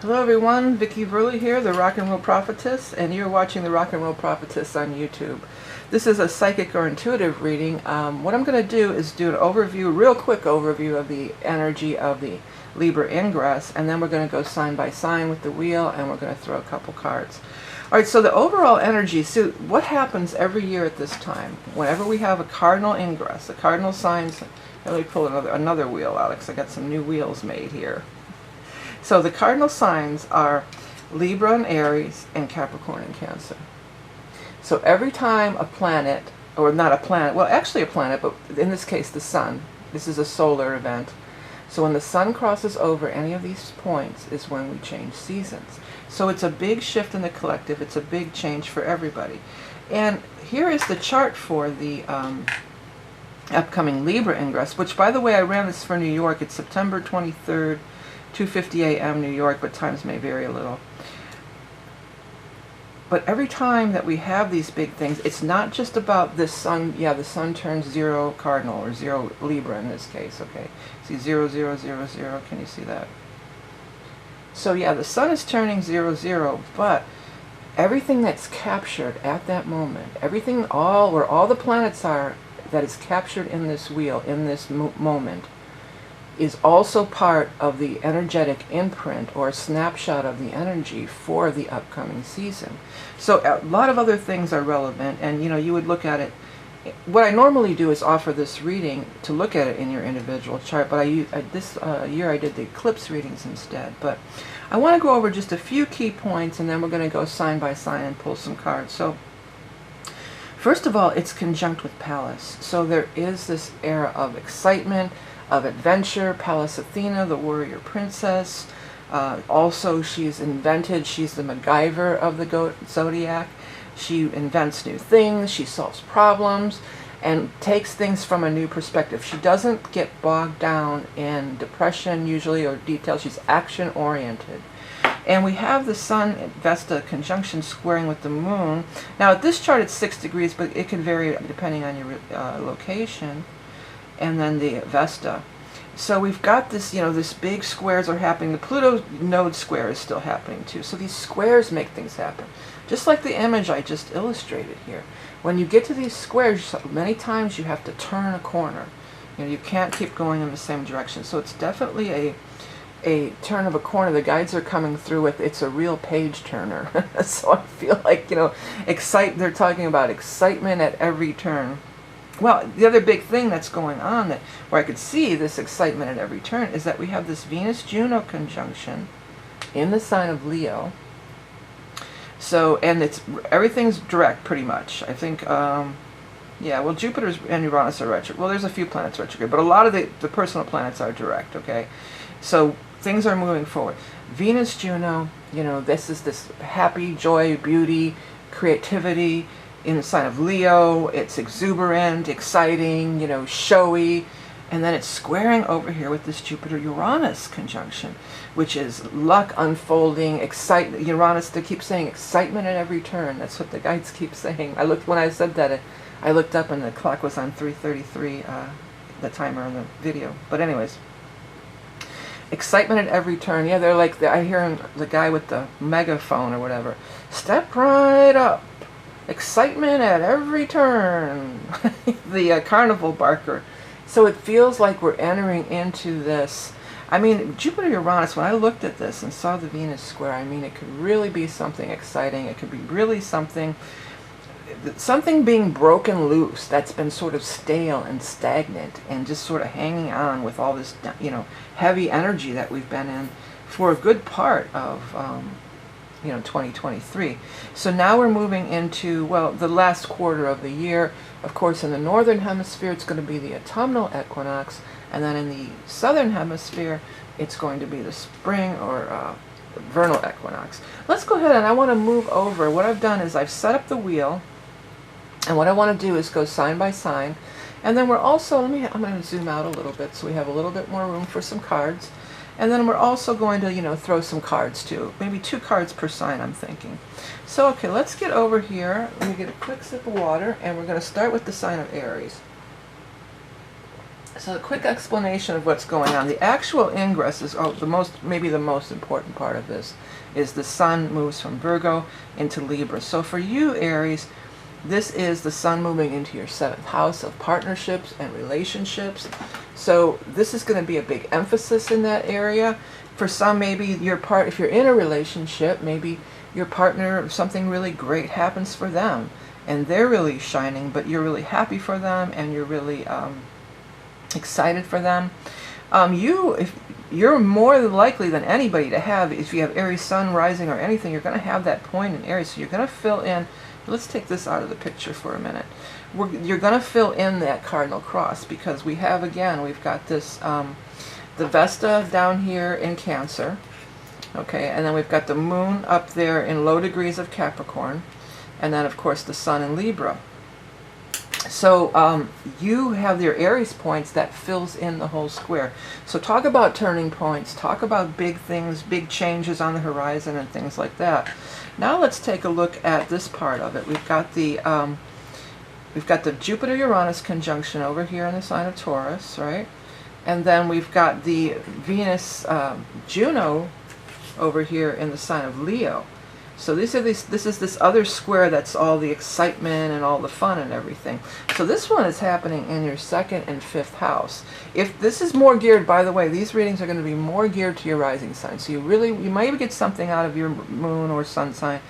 Hello everyone, Vickieverlie here, the Rock and Roll Prophetess, and you're watching the Rock and Roll Prophetess on YouTube. This is a psychic or intuitive reading. What I'm going to do is do an overview, real quick overview of the energy of the Libra Ingress, and then we're going to go sign by sign with the wheel, and we're going to throw a couple cards. Alright, so the overall energy, so what happens every year at this time? Whenever we have a cardinal ingress, the cardinal signs, let me pull another wheel out because I got some new wheels made here. So the cardinal signs are Libra and Aries and Capricorn and Cancer. So every time a planet, or not a planet, well actually a planet, but in this case the sun, this is a solar event. So when the sun crosses over any of these points is when we change seasons. So it's a big shift in the collective, it's a big change for everybody. And here is the chart for the upcoming Libra Ingress, which by the way I ran this for New York. It's September 23rd, 2:50 a.m. New York, but times may vary a little. But every time that we have these big things, it's not just about the sun. Yeah, the sun turns 0 cardinal, or 0 Libra in this case, okay? See 0, 0, 0, 0, can you see that? So yeah, the sun is turning 0, 0, but everything that's captured at that moment, everything, where all the planets are that is captured in this wheel, in this moment, is also part of the energetic imprint or snapshot of the energy for the upcoming season. So a lot of other things are relevant, and you know, you would look at it. What I normally do is offer this reading to look at it in your individual chart, but this year I did the eclipse readings instead. But I want to go over just a few key points, and then we're going to go sign by sign and pull some cards. So first of all, it's conjunct with Pallas. So there is this era of excitement, of adventure. Pallas Athena, the warrior princess. Also, she's the MacGyver of the zodiac. She invents new things, she solves problems, and takes things from a new perspective. She doesn't get bogged down in depression usually or detail. She's action oriented. And we have the sun at Vesta conjunction squaring with the moon. Now at this chart it's 6 degrees, but it can vary depending on your location. And then the Vesta. So we've got this, you know, this big squares are happening. The Pluto node square is still happening too. So these squares make things happen. Just like the image I just illustrated here. When you get to these squares, many times you have to turn a corner. You know, you can't keep going in the same direction. So it's definitely a turn of a corner. The guides are coming through with, it's a real page turner. So I feel like, you know, they're talking about excitement at every turn. Well, the other big thing that's going on, where I could see this excitement at every turn, is that we have this Venus-Juno conjunction in the sign of Leo. So, and everything's direct pretty much. I think, yeah, well, Jupiter and Uranus are retrograde. Well, there's a few planets retrograde, but a lot of the personal planets are direct, okay? So things are moving forward. Venus-Juno, you know, this is this happy, joy, beauty, creativity. In the sign of Leo, it's exuberant, exciting, you know, showy, and then it's squaring over here with this Jupiter-Uranus conjunction, which is luck unfolding, excitement. Uranus, they keep saying excitement at every turn. That's what the guides keep saying. When I said that, I looked up and the clock was on 3:33, the timer on the video. But anyways, excitement at every turn. Yeah, they're like, I hear the guy with the megaphone or whatever, step right up. Excitement at every turn. The carnival barker. So it feels like we're entering into this. I mean, Jupiter-Uranus, when I looked at this and saw the Venus square, I mean, it could really be something exciting. It could be really something being broken loose that's been sort of stale and stagnant and just sort of hanging on with all this, you know, heavy energy that we've been in for a good part of 2023. So now we're moving into, well, the last quarter of the year. Of course, in the northern hemisphere, it's going to be the autumnal equinox, and then in the southern hemisphere, it's going to be the spring or vernal equinox. Let's go ahead, and I want to move over. What I've done is I've set up the wheel, and what I want to do is go sign by sign, and then we're also, I'm going to zoom out a little bit so we have a little bit more room for some cards. And then we're also going to, you know, throw some cards too. Maybe 2 cards per sign, I'm thinking. So, okay, let's get over here. Let me get a quick sip of water, and we're going to start with the sign of Aries. So a quick explanation of what's going on. The actual ingress is maybe the most important part of this, is the sun moves from Virgo into Libra. So for you, Aries, this is the sun moving into your 7th house of partnerships and relationships. So this is going to be a big emphasis in that area. For some, maybe if you're in a relationship, maybe your partner, something really great happens for them and they're really shining, but you're really happy for them and you're really excited for them. You're more likely than anybody to have, if you have Aries sun rising or anything, you're going to have that point in Aries. So you're going to fill in, let's take this out of the picture for a minute. You're going to fill in that cardinal cross, because we've got this, the Vesta down here in Cancer, okay, and then we've got the moon up there in low degrees of Capricorn, and then of course the sun in Libra. So you have your Aries points that fills in the whole square. So talk about turning points, talk about big things, big changes on the horizon and things like that. Now let's take a look at this part of it. We've got the Jupiter-Uranus conjunction over here in the sign of Taurus, right? And then we've got the Venus-Juno over here in the sign of Leo. So this is this other square that's all the excitement and all the fun and everything. So this one is happening in your 2nd and 5th house. If this is more geared, by the way, these readings are going to be more geared to your rising sign. So you might even get something out of your moon or sun sign,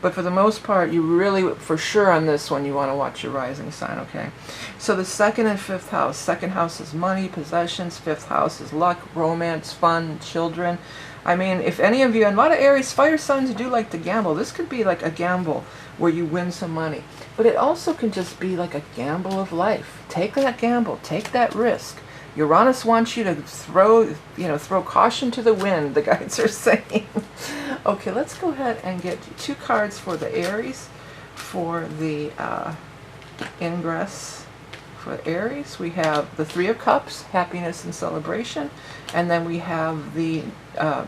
but for the most part, you really, for sure on this one, you want to watch your rising sign, okay? So the 2nd and 5th house. 2nd house is money, possessions. 5th house is luck, romance, fun, children. I mean, if any of you, and a lot of Aries fire signs do like to gamble. This could be like a gamble where you win some money. But it also can just be like a gamble of life. Take that gamble. Take that risk. Uranus wants you to throw caution to the wind, the guides are saying. Okay, let's go ahead and get 2 cards for the Aries. For the Ingress for Aries, we have the 3 of Cups, happiness and celebration. And then we have the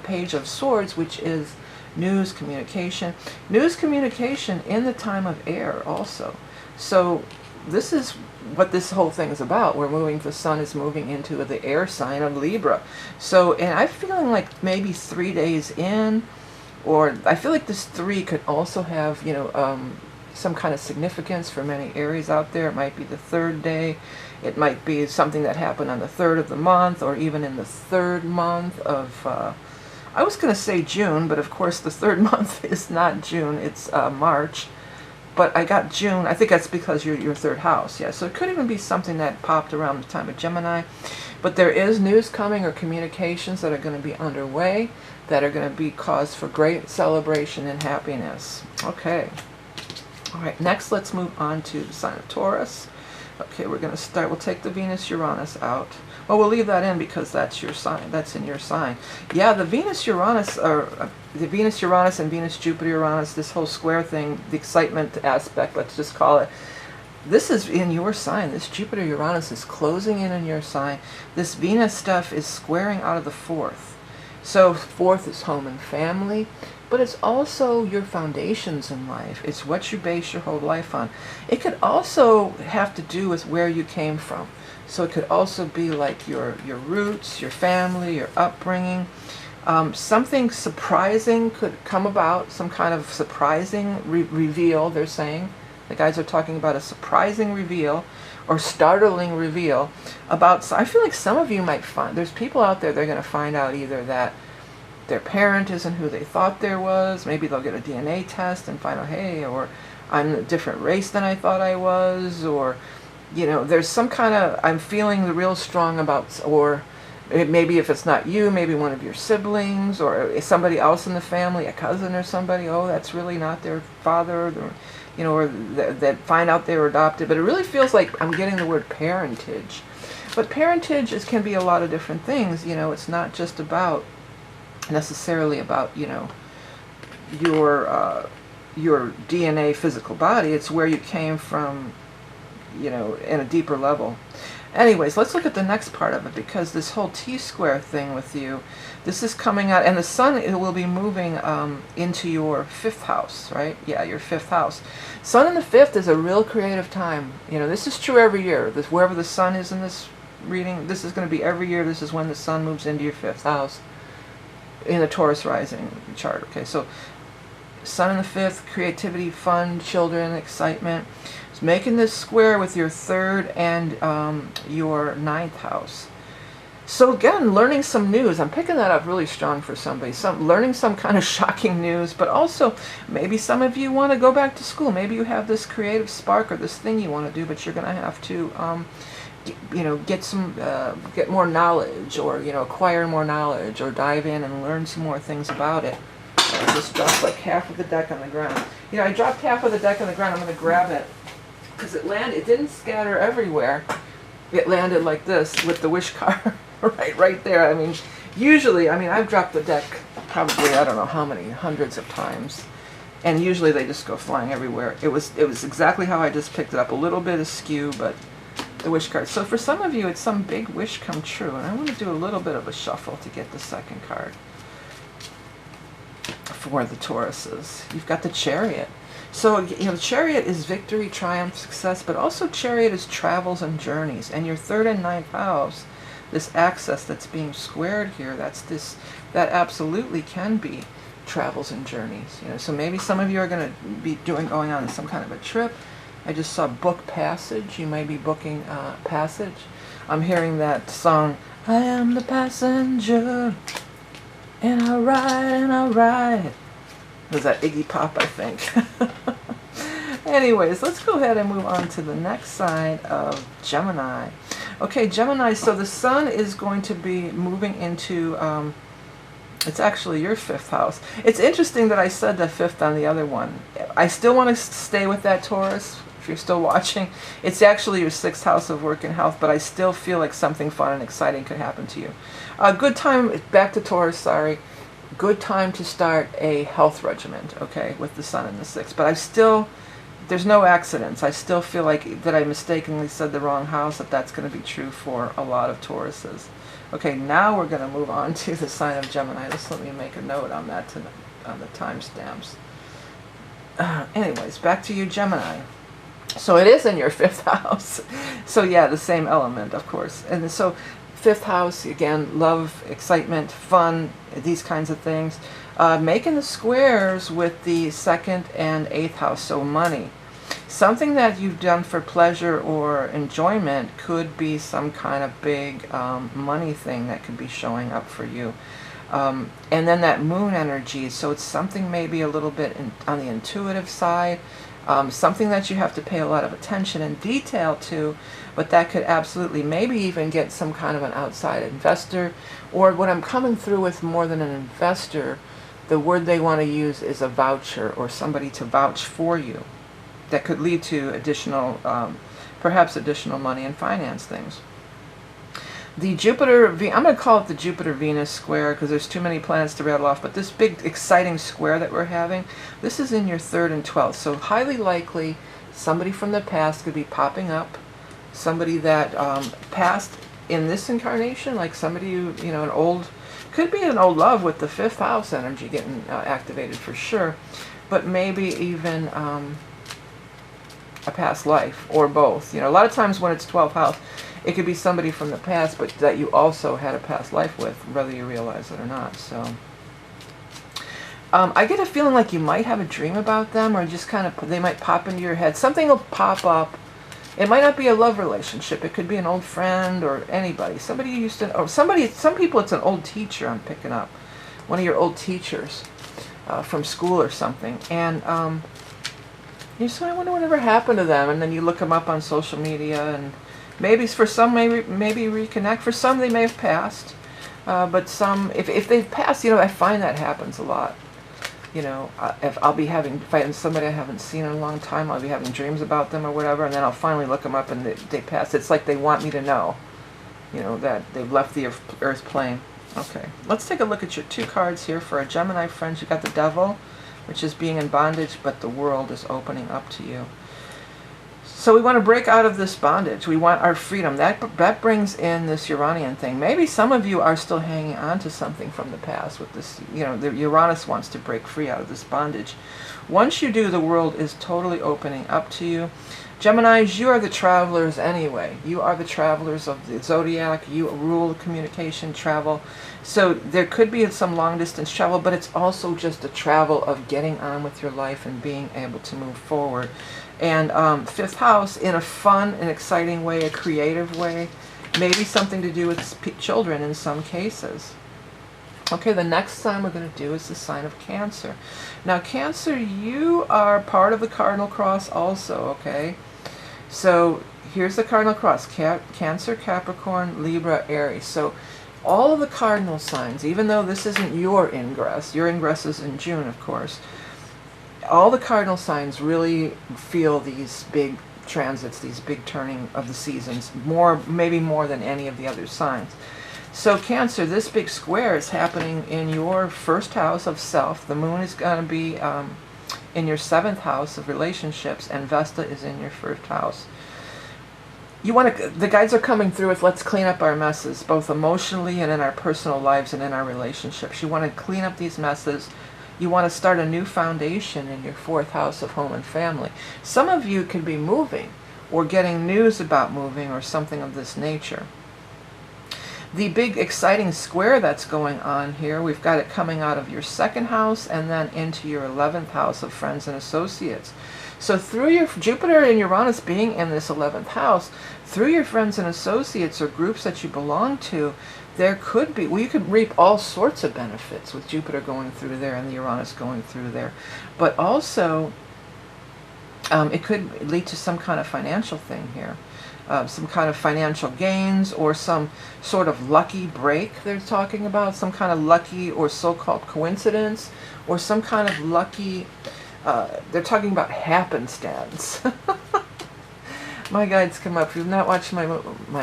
Page of Swords, which is news, communication. News, communication in the time of air also. So this is what this whole thing is about. The sun is moving into the air sign of Libra. So, and I'm feeling like maybe 3 days in, or I feel like this 3 could also have, some kind of significance for many Aries out there. It might be the 3rd day. It might be something that happened on the 3rd of the month, or even in the 3rd month of, I was going to say June, but of course the 3rd month is not June, it's March. But I got June. I think that's because your 3rd house. Yeah, so it could even be something that popped around the time of Gemini. But there is news coming, or communications that are going to be underway, that are going to be cause for great celebration and happiness. Okay. All right, next let's move on to the sign of Taurus. Okay, we're going to start. We'll take the Venus-Uranus out. Well, we'll leave that in because that's your sign. That's in your sign. Yeah, the Venus-Uranus, or the Venus-Uranus and Venus-Jupiter-Uranus, this whole square thing, the excitement aspect, let's just call it. This is in your sign. This Jupiter-Uranus is closing in your sign. This Venus stuff is squaring out of the 4th. So 4th is home and family, but it's also your foundations in life. It's what you base your whole life on. It could also have to do with where you came from. So it could also be like your roots, your family, your upbringing. Something surprising could come about, some kind of surprising reveal, they're saying. The guys are talking about a surprising reveal or startling reveal about, I feel like some of you might find, there's people out there, they're going to find out either that their parent isn't who they thought there was. Maybe they'll get a DNA test and find out, hey, or I'm a different race than I thought I was, or, there's some kind of, I'm feeling real strong about, or maybe if it's not you, maybe one of your siblings, or somebody else in the family, a cousin or somebody, oh, that's really not their father, or that find out they were adopted. But it really feels like I'm getting the word parentage. But parentage can be a lot of different things. It's not just about, necessarily about, your DNA physical body. It's where you came from, in a deeper level. Anyways, let's look at the next part of it, because this whole T-square thing with you, this is coming out, and the sun, it will be moving into your 5th house, right? Yeah, your 5th house. Sun in the 5th is a real creative time. This is true every year. Wherever the sun is in this reading, this is going to be every year. This is when the sun moves into your 5th house in the Taurus rising chart. Okay, so sun in the 5th, creativity, fun, children, excitement. It's making this square with your 3rd and your 9th house. So again, learning some news. I'm picking that up really strong for somebody. Learning some kind of shocking news, but also maybe some of you want to go back to school. Maybe you have this creative spark or this thing you want to do, but you're going to have to, get more knowledge, or acquire more knowledge, or dive in and learn some more things about it. I just dropped like half of the deck on the ground. I dropped half of the deck on the ground. I'm going to grab it because it landed. It didn't scatter everywhere. It landed like this with the wish card. right there. I mean, usually, I've dropped the deck probably, I don't know how many, hundreds of times, and usually they just go flying everywhere. It was exactly how I just picked it up, a little bit askew, but the wish card. So for some of you, it's some big wish come true, and I want to do a little bit of a shuffle to get the second card for the Tauruses. You've got the Chariot. So, Chariot is victory, triumph, success, but also Chariot is travels and journeys, and your 3rd and 9th house, this axis that's being squared here, that absolutely can be travels and journeys. So maybe some of you are going to be going on some kind of a trip. I just saw book passage. You may be booking passage. I'm hearing that song, I am the passenger, and I ride and I ride. Was that Iggy Pop, I think. Anyways, let's go ahead and move on to the next side of Gemini. Okay, Gemini, so the sun is going to be moving into, it's actually your 5th house. It's interesting that I said the 5th on the other one. I still want to stay with that Taurus, if you're still watching. It's actually your 6th house of work and health, but I still feel like something fun and exciting could happen to you. Good time, back to Taurus, sorry. Good time to start a health regimen, okay, with the sun in the 6th. But there's no accidents. I still feel like that I mistakenly said the wrong house, that's going to be true for a lot of Tauruses. Okay, now we're going to move on to the sign of Gemini. Just let me make a note on that, on the timestamps. Anyways, back to you, Gemini. So it is in your 5th house. So yeah, the same element, of course. And so 5th house, again, love, excitement, fun, these kinds of things. Making the squares with the 2nd and 8th house, so money. Something that you've done for pleasure or enjoyment could be some kind of big money thing that could be showing up for you. And then that moon energy, so it's something maybe a little bit on the intuitive side, something that you have to pay a lot of attention and detail to, but that could absolutely maybe even get some kind of an outside investor, or what I'm coming through with more than an investor, the word they want to use is a voucher, or somebody to vouch for you. That could lead to additional, perhaps additional money and finance things. The Jupiter, I'm going to call it the Jupiter-Venus square because there's too many planets to rattle off, but this big exciting square that we're having, this is in your 3rd and 12th. So highly likely somebody from the past could be popping up, somebody that passed in this incarnation, like somebody who, an old, could be an old love with the 5th house energy getting activated for sure, but maybe even a past life, or both. A lot of times when it's 12th house, it could be somebody from the past, but that you also had a past life with, whether you realize it or not. So I get a feeling like you might have a dream about them, or just kind of, they might pop into your head. Something will pop up. It might not be a love relationship. It could be an old friend or anybody. Somebody you used to, or somebody, some people it's an old teacher I'm picking up. One of your old teachers from school or something. And you say, I wonder whatever happened to them. And then you look them up on social media, and maybe for some, maybe reconnect. For some, they may have passed. But some, if they've passed, I find that happens a lot. If I'll be fighting somebody I haven't seen in a long time, I'll be having dreams about them or whatever, and then I'll finally look them up and they pass. It's like they want me to know, that they've left the earth plane. Okay, let's take a look at your 2 cards here for a Gemini friends. You got the Devil, which is being in bondage, but the world is opening up to you. So we want to break out of this bondage. We want our freedom. That brings in this Uranian thing. Maybe some of you are still hanging on to something from the past with this, the Uranus wants to break free out of this bondage. Once you do, the world is totally opening up to you. Geminis, you are the travelers anyway. You are the travelers of the zodiac. You rule communication, travel. So there could be some long distance travel, but it's also just a travel of getting on with your life and being able to move forward. And fifth house, in a fun and exciting way, a creative way, maybe something to do with children in some cases. Okay, the next sign we're going to do is the sign of Cancer. Now, Cancer, you are part of the cardinal cross also, okay? So here's the cardinal cross, Cancer, Capricorn, Libra, Aries. So all of the cardinal signs, even though this isn't your ingress is in June, of course, all the cardinal signs really feel these big transits, these big turning of the seasons, maybe more than any of the other signs. So Cancer, this big square is happening in your first house of self. The moon is going to be in your 7th house of relationships, and Vesta is in your 1st house. The guides are coming through with, let's clean up our messes, both emotionally and in our personal lives and in our relationships. You want to clean up these messes. You want to start a new foundation in your 4th house of home and family. Some of you could be moving or getting news about moving or something of this nature. The big exciting square that's going on here, we've got it coming out of your 2nd house and then into your 11th house of friends and associates. So through your Jupiter and Uranus being in this 11th house, through your friends and associates or groups that you belong to, there could be, well, you could reap all sorts of benefits with Jupiter going through there and the Uranus going through there. But also, it could lead to some kind of financial thing here. Some kind of financial gains or some sort of lucky break they're talking about, some kind of lucky or so-called coincidence or some kind of lucky, they're talking about happenstance. My guides come up. If you've not watched my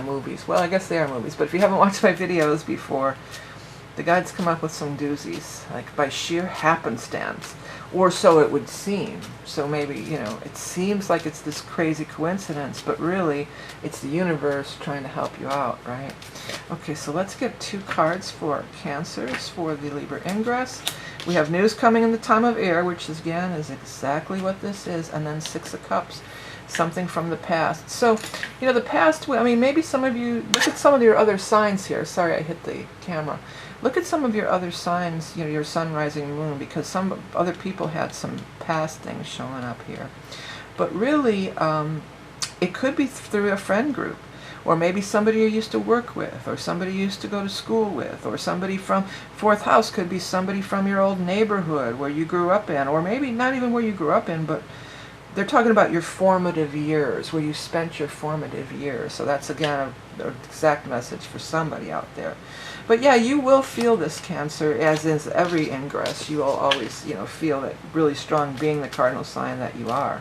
movies, well, I guess they are movies, but if you haven't watched my videos before, the guides come up with some doozies, like by sheer happenstance. Or so it would seem. So maybe, it seems like it's this crazy coincidence, but really it's the universe trying to help you out, right? Okay, so let's get 2 cards for Cancers for the Libra Ingress. We have news coming in the time of air, which again is exactly what this is, and then 6 of Cups, something from the past. So, the past, maybe some of you, look at some of your other signs here. Sorry, I hit the camera. Look at some of your other signs, your sun, rising, moon, because some other people had some past things showing up here. But really, it could be through a friend group, or maybe somebody you used to work with, or somebody you used to go to school with, or somebody from 4th house could be somebody from your old neighborhood where you grew up in, or maybe not even where you grew up in, but they're talking about your formative years, where you spent your formative years. So that's, again, an exact message for somebody out there. But yeah, you will feel this, Cancer, as is every ingress. You will always, feel it really strong, being the cardinal sign that you are.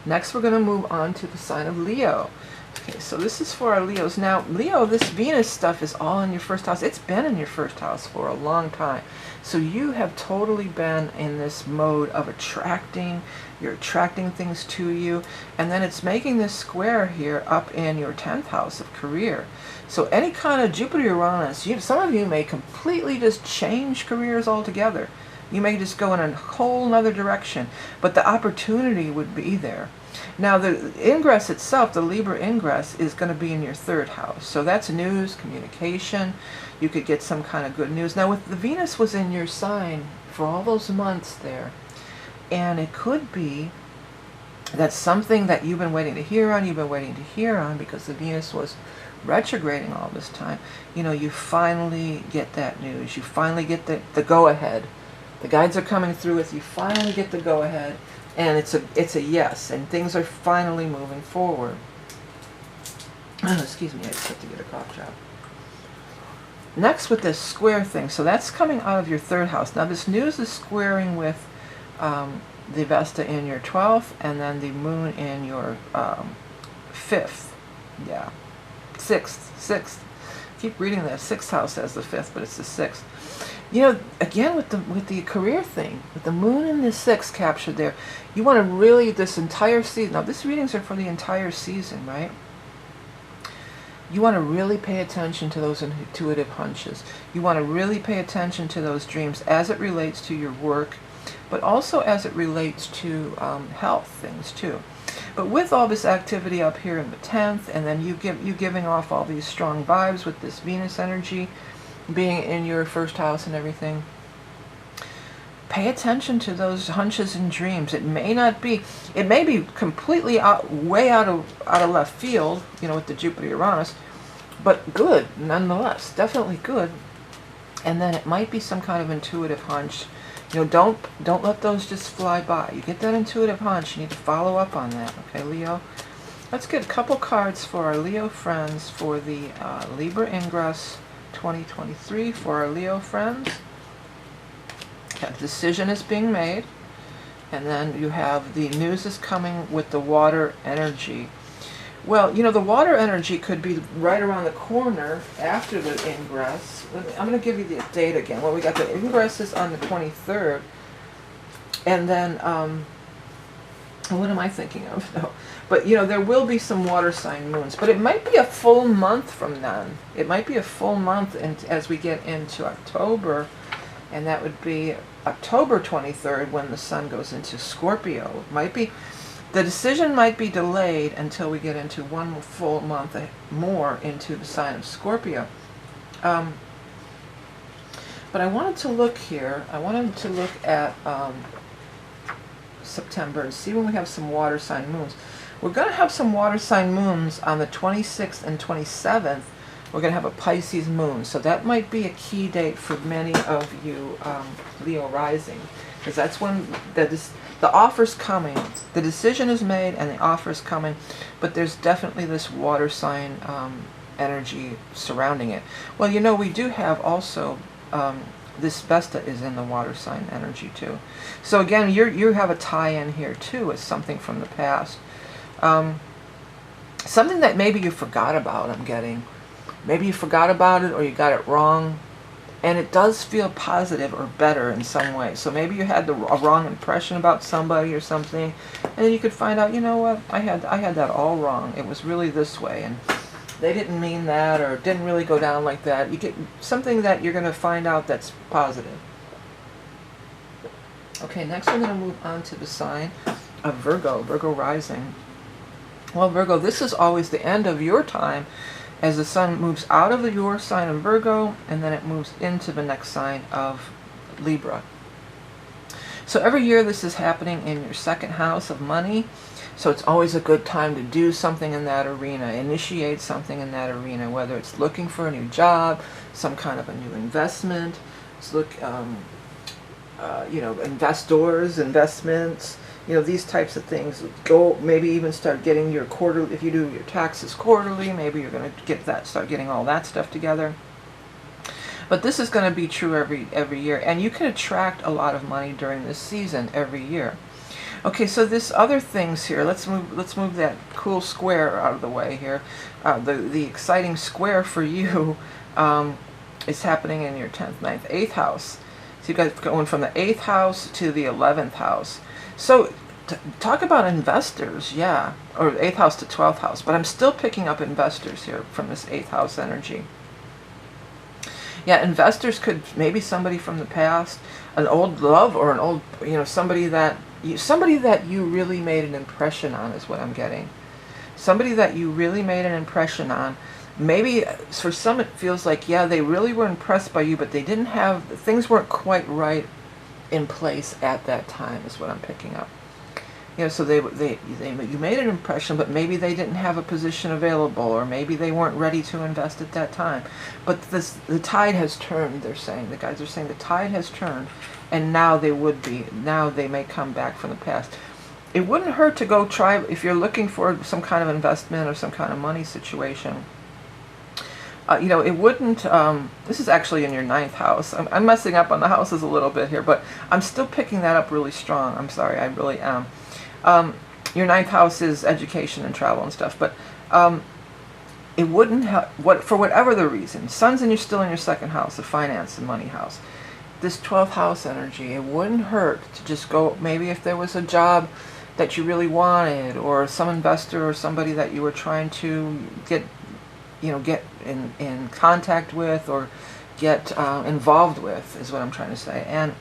Next, we're going to move on to the sign of Leo. Okay, so this is for our Leos. Now, Leo, this Venus stuff is all in your 1st house. It's been in your 1st house for a long time. So you have totally been in this mode of attracting. You're attracting things to you. And then it's making this square here up in your 10th house of career. So any kind of Jupiter-Uranus, some of you may completely just change careers altogether. You may just go in a whole nother direction. But the opportunity would be there. Now, the ingress itself, the Libra ingress, is going to be in your 3rd house. So that's news, communication. You could get some kind of good news. Now, with the Venus was in your sign for all those months there. And it could be that something that you've been waiting to hear on, because the Venus was retrograding all this time. You finally get that news. You finally get the go-ahead. The guides are coming through with you. Finally get the go-ahead. And it's a yes, and things are finally moving forward. Excuse me, I just have to get a cough drop. Next, with this square thing, so that's coming out of your 3rd house. Now, this news is squaring with the Vesta in your 12th, and then the moon in your 5th. Yeah, 6th. Keep reading that 6th house as the 5th, but it's the 6th. Again, with the career thing, with the moon and the 6th captured there, you want to really, this entire season, now these readings are for the entire season, right? You want to really pay attention to those intuitive hunches. You want to really pay attention to those dreams as it relates to your work, but also as it relates to health things too. But with all this activity up here in the 10th, and then you giving off all these strong vibes with this Venus energy being in your first house and everything, pay attention to those hunches and dreams. It may be completely way out of left field, you know, with the Jupiter Uranus, but good nonetheless, definitely good. And then it might be some kind of intuitive hunch. You know, don't let those just fly by. You get that intuitive hunch, you need to follow up on that, okay, Leo? Let's get a couple cards for our Leo friends for the Libra Ingress 2023 for our Leo friends. A decision is being made, and then you have the news is coming with the water energy. Well, you know, the water energy could be right around the corner after the ingress. I'm going to give you the date again. Well, we got the ingress is on the 23rd, and then what am I thinking of? No. But, you know, there will be some water sign moons, but it might be a full month from then. It might be a full month as we get into October, and that would be October 23rd when the sun goes into Scorpio. It might be, the decision might be delayed until we get into one full month more into the sign of Scorpio. But I wanted to look here. I wanted to look at September and see when we have some water sign moons. We're going to have some water sign moons on the 26th and 27th. We're going to have a Pisces moon, so that might be a key date for many of you Leo rising, because that's when the offer's coming. The decision is made and the offer's coming, but there's definitely this water sign energy surrounding it. Well, you know, we do have also this Vesta is in the water sign energy too. So again, you have a tie-in here too with something from the past. Something that maybe you forgot about, I'm getting. Maybe you forgot about it or you got it wrong, and it does feel positive or better in some way. So maybe you had a wrong impression about somebody or something, and then you could find out, you know what, I had that all wrong. It was really this way, and they didn't mean that, or it didn't really go down like that. You get something that you're going to find out that's positive. Okay, next we're going to move on to the sign of Virgo, Virgo rising. Well, Virgo, this is always the end of your time as the sun moves out of your sign of Virgo, and then it moves into the next sign of Libra. So every year this is happening in your second house of money, so it's always a good time to do something in that arena, initiate something in that arena, whether it's looking for a new job, some kind of a new investment, it's you know, investments, you know, these types of things. Go, maybe even start getting your quarterly, if you do your taxes quarterly, maybe you're going to start getting all that stuff together. But this is going to be true every year, and you can attract a lot of money during this season every year. Okay, so this other things here, let's move that cool square out of the way here. The exciting square for you is happening in your 10th, 9th, 8th house. So you guys going from the 8th house to the 11th house. So talk about investors, yeah, or 8th house to 12th house, but I'm still picking up investors here from this 8th house energy. Yeah, investors could, maybe somebody from the past, an old love, or an old, you know, somebody that you really made an impression on is what I'm getting. Somebody that you really made an impression on. Maybe for some it feels like, yeah, they really were impressed by you, but they didn't have, things weren't quite right in place at that time is what I'm picking up. You know, so you made an impression, but maybe they didn't have a position available, or maybe they weren't ready to invest at that time. But the tide has turned, they're saying. The guys are saying the tide has turned, and now they may come back from the past. It wouldn't hurt to go try, if you're looking for some kind of investment or some kind of money situation. You know, it wouldn't, this is actually in your 9th house. I'm messing up on the houses a little bit here, but I'm still picking that up really strong. I'm sorry, I really am. Your 9th house is education and travel and stuff, but it wouldn't help, for whatever the reason, sun's still in your 2nd house, the finance and money house. This 12th house energy, it wouldn't hurt to just go, maybe if there was a job that you really wanted, or some investor or somebody that you were trying to get in contact with, or get involved with, is what I'm trying to say. And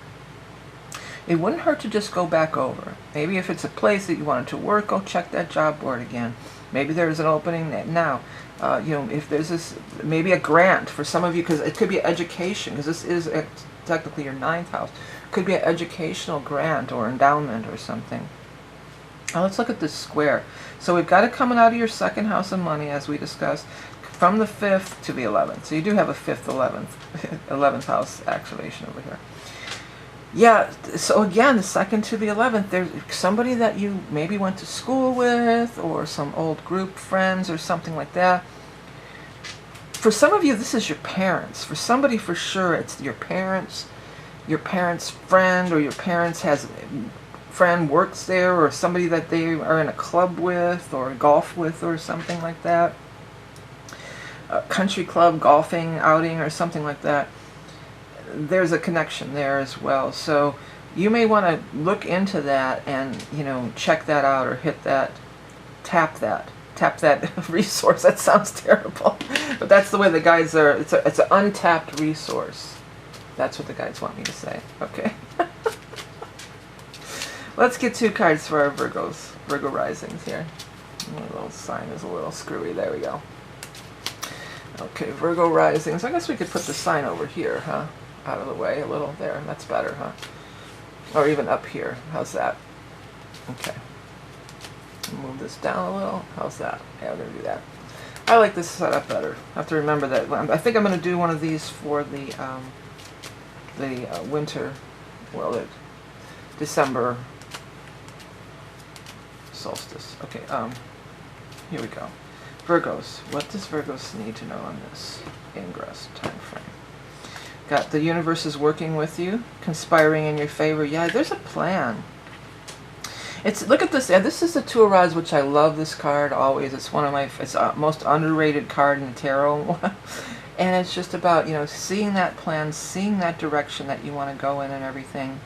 it wouldn't hurt to just go back over. Maybe if it's a place that you wanted to work, go check that job board again. Maybe there's an opening now. You know, if there's this, maybe a grant for some of you, because it could be education, because this is technically your 9th house. Could be an educational grant or endowment or something. Now let's look at this square. So we've got it coming out of your 2nd house of money, as we discussed, from the 5th to the 11th. So you do have a 5th, 11th house activation over here. Yeah, so again, the 2nd to the 11th, there's somebody that you maybe went to school with, or some old group friends or something like that. For some of you, this is your parents. For somebody, for sure, it's your parents' friend, or your parents has friend works there, or somebody that they are in a club with or golf with or something like that. A country club, golfing, outing, or something like that. There's a connection there as well. So you may want to look into that and, you know, check that out, or hit that, tap that resource. That sounds terrible, but that's the way the guides are. It's an untapped resource. That's what the guides want me to say. Okay. Let's get 2 cards for our Virgo risings here. My little sign is a little screwy. There we go. Okay, Virgo risings. I guess we could put the sign over here, huh? Out of the way a little there. That's better, huh? Or even up here. How's that? Okay. Move this down a little. How's that? Yeah, we're going to do that. I like this setup better. I have to remember that. I think I'm going to do one of these for the winter, well, the December solstice. Okay, here we go. Virgos. What does Virgos need to know on this Ingress time frame? Got the universe is working with you, conspiring in your favor. Yeah, there's a plan. Look at this. Yeah, this is the 2 of Rods, which I love this card always. It's one of my, it's most underrated card in the tarot. And it's just about, you know, seeing that plan, seeing that direction that you want to go in and everything.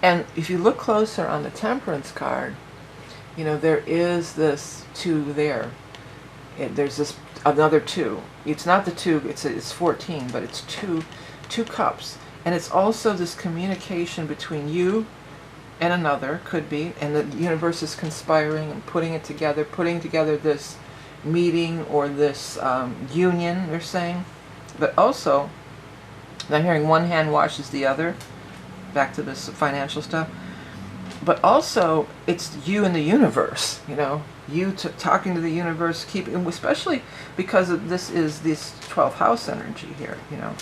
And if you look closer on the Temperance card, you know, there is this 2 there. There's this another 2. It's not the 2, it's 14, but it's two cups. And it's also this communication between you and another, could be, and the universe is conspiring and putting together this meeting or this union, they're saying. But also, I'm hearing one hand washes the other, back to this financial stuff. But also, it's you and the universe, you know, you talking to the universe, especially because this is this 12th house energy here, you know,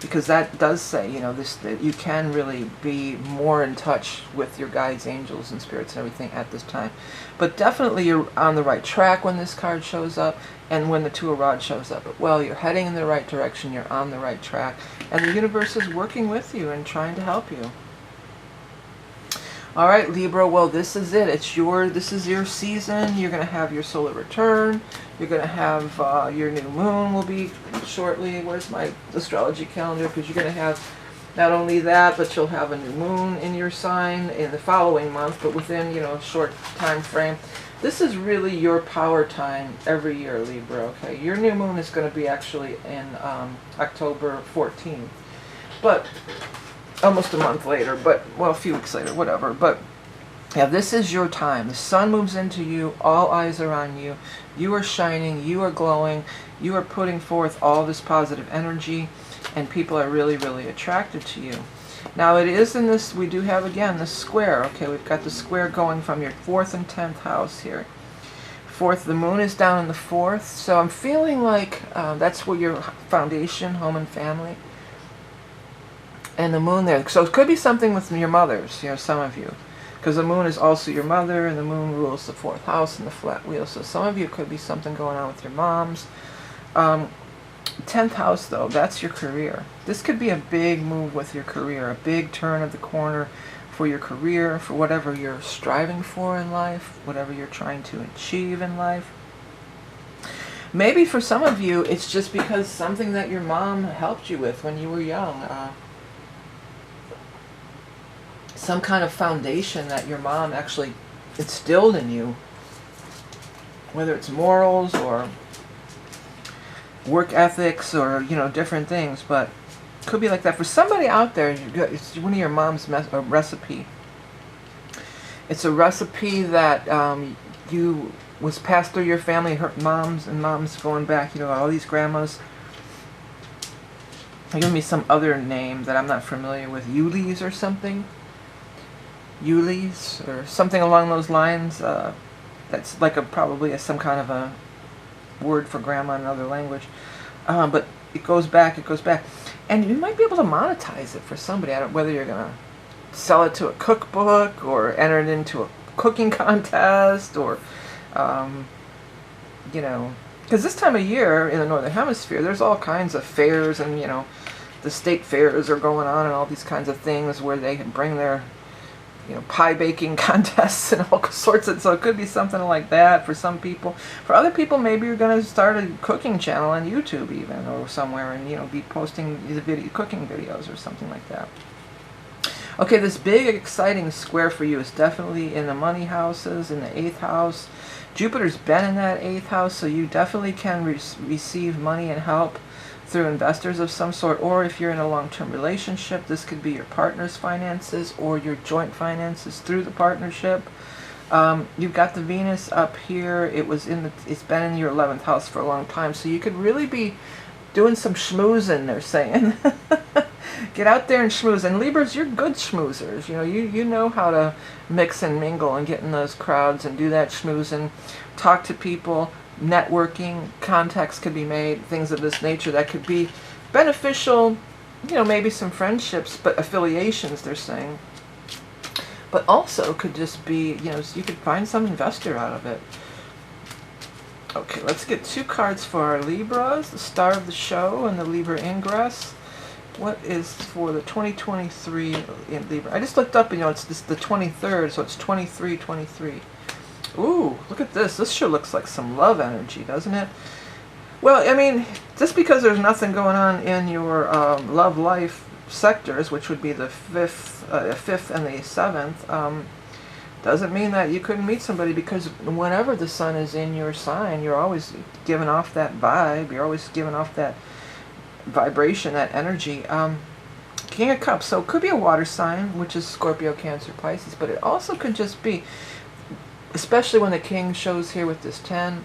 because that does say, you know, that you can really be more in touch with your guides, angels, and spirits and everything at this time. But definitely you're on the right track when this card shows up, and when the 2 of Rods shows up. Well, you're heading in the right direction, you're on the right track, and the universe is working with you and trying to help you. All right, Libra, well, this is it. This is your season. You're going to have your solar return. You're going to have your new moon will be shortly. Where's my astrology calendar? Because you're going to have not only that, but you'll have a new moon in your sign in the following month, but within, you know, a short time frame. This is really your power time every year, Libra, okay? Your new moon is going to be actually in October 14th. But almost a month later, but, well, a few weeks later, whatever. But, yeah, this is your time. The sun moves into you. All eyes are on you. You are shining. You are glowing. You are putting forth all this positive energy, and people are really, really attracted to you. Now, it is in this, we do have, again, the square. Okay, we've got the square going from your 4th and 10th house here. 4th, the moon is down in the 4th, so I'm feeling like that's where your foundation, home and family, and the moon there. So it could be something with your mothers, you know, some of you. Because the moon is also your mother, and the moon rules the 4th house and the flat wheel. So some of you could be something going on with your moms. 10th house, though, that's your career. This could be a big move with your career, a big turn of the corner for your career, for whatever you're striving for in life, whatever you're trying to achieve in life. Maybe for some of you, it's just because something that your mom helped you with when you were young. Some kind of foundation that your mom actually instilled in you, whether it's morals or work ethics or, you know, different things. But Could be like that. For somebody out there, it's one of your mom's recipe. It's a recipe that you was passed through your family, her moms and moms going back, you know, all these grandmas. Give me some other name that I'm not familiar with. Yulis or something? Yulis or something along those lines. That's like probably some kind of a word for grandma in another language. But it goes back, And you might be able to monetize it for somebody. I don't know whether you're going to sell it to a cookbook or enter it into a cooking contest or, you know, because this time of year in the Northern Hemisphere, there's all kinds of fairs and, you know, the state fairs are going on and all these kinds of things where they can bring their, you know, pie baking contests and all sorts of, so it could be something like that for some people. For other people, maybe you're going to start a cooking channel on YouTube even or somewhere and, you know, be posting the cooking videos or something like that. Okay, this big exciting square for you is definitely in the money houses, in the 8th house. Jupiter's been in that 8th house, so you definitely can receive money and help through investors of some sort, or if you're in a long-term relationship, this could be your partner's finances or your joint finances through the partnership. You've got the Venus up here. It's been in your 11th house for a long time, so you could really be doing some schmoozing, they're saying. Get out there and schmooze. And Libras, you're good schmoozers. You know, you know how to mix and mingle and get in those crowds and do that schmoozing, talk to people. Networking, contacts could be made, things of this nature that could be beneficial, you know, maybe some friendships, but affiliations, they're saying. But also could just be, you know, so you could find some investor out of it. Okay, let's get 2 cards for our Libras, the star of the show and the Libra Ingress. What is for the 2023 in Libra? I just looked up, you know, it's the 23rd, so it's 23. Ooh, look at this. This sure looks like some love energy, doesn't it? Well, I mean, just because there's nothing going on in your love life sectors, which would be the 5th and the 7th, doesn't mean that you couldn't meet somebody, because whenever the sun is in your sign, you're always giving off that vibe. You're always giving off that vibration, that energy. King of Cups. So it could be a water sign, which is Scorpio, Cancer, Pisces, but it also could just be, especially when the king shows here with this 10,